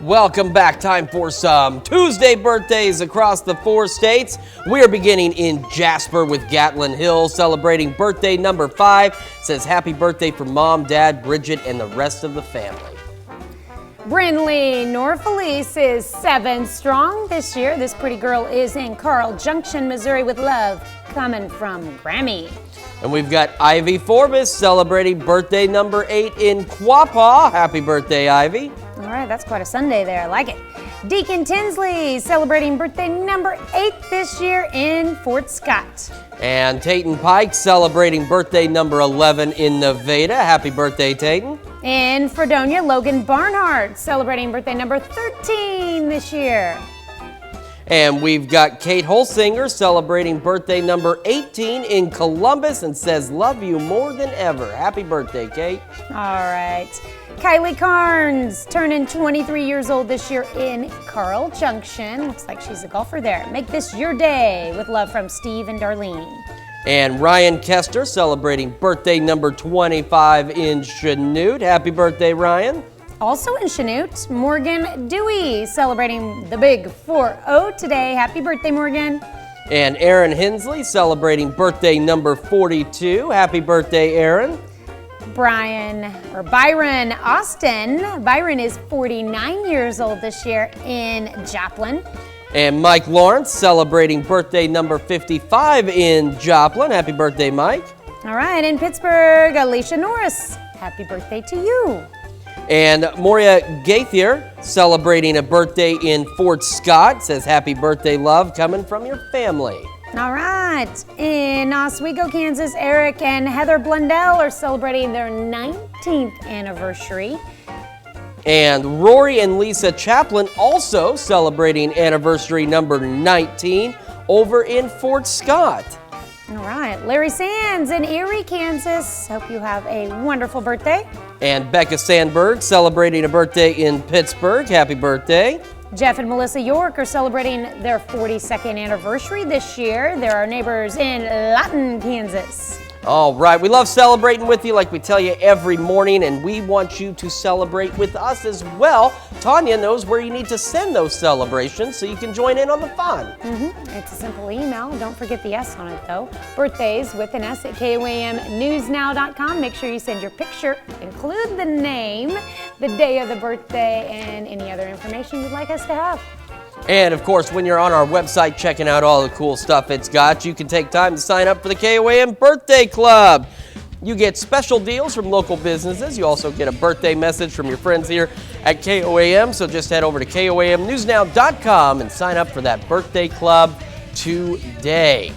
Welcome back. Time for some Tuesday birthdays across the 4 states. We are beginning in Jasper with Gatlin Hill celebrating birthday number 5. Says happy birthday for Mom, Dad, Bridget, and the rest of the family. Brinley Norfelice is 7 strong this year. This pretty girl is in Carl Junction, Missouri with love coming from Grammy. And we've got Ivy Forbes celebrating birthday number 8 in Quapaw. Happy birthday, Ivy. All right, that's quite a Sunday there. I like it. Deacon Tinsley celebrating birthday number 8 this year in Fort Scott. And Tayton Pike celebrating birthday number 11 in Nevada. Happy birthday, Tayton. In Fredonia, Logan Barnhart celebrating birthday number 13 this year. And we've got Kate Holsinger celebrating birthday number 18 in Columbus and says, love you more than ever. Happy birthday, Kate. All right. Kylie Carnes turning 23 years old this year in Carl Junction. Looks like she's a golfer there. Make this your day with love from Steve and Darlene. And Ryan Kester celebrating birthday number 25 in Chanute. Happy birthday, Ryan. Also in Chanute, Morgan Dewey celebrating the big 4-0 today. Happy birthday, Morgan. And Aaron Hensley celebrating birthday number 42. Happy birthday, Aaron. Byron Austin. Byron is 49 years old this year in Joplin. And Mike Lawrence celebrating birthday number 55 in Joplin. Happy birthday, Mike. All right, in Pittsburgh, Alicia Norris. Happy birthday to you. And Moria Gaithier celebrating a birthday in Fort Scott. Says happy birthday, love, coming from your family. All right, in Oswego, Kansas, Eric and Heather Blundell are celebrating their 19th anniversary. And Rory and Lisa Chaplin also celebrating anniversary number 19 over in Fort Scott. All right, Larry Sands in Erie, Kansas. Hope you have a wonderful birthday. And Becca Sandberg celebrating a birthday in Pittsburgh. Happy birthday. Jeff and Melissa York are celebrating their 42nd anniversary this year. They're our neighbors in Lawton, Kansas. All right, we love celebrating with you like we tell you every morning, and we want you to celebrate with us as well. Tanya knows where you need to send those celebrations so you can join in on the fun. It's a simple email. Don't forget the S on it, though. Birthdays with an S at KOAMnewsnow.com. Make sure you send your picture, include the name, the day of the birthday, and any other information you'd like us to have. And of course, when you're on our website checking out all the cool stuff it's got, you can take time to sign up for the KOAM Birthday Club. You get special deals from local businesses. You also get a birthday message from your friends here at KOAM. So just head over to KOAMnewsnow.com and sign up for that birthday club today.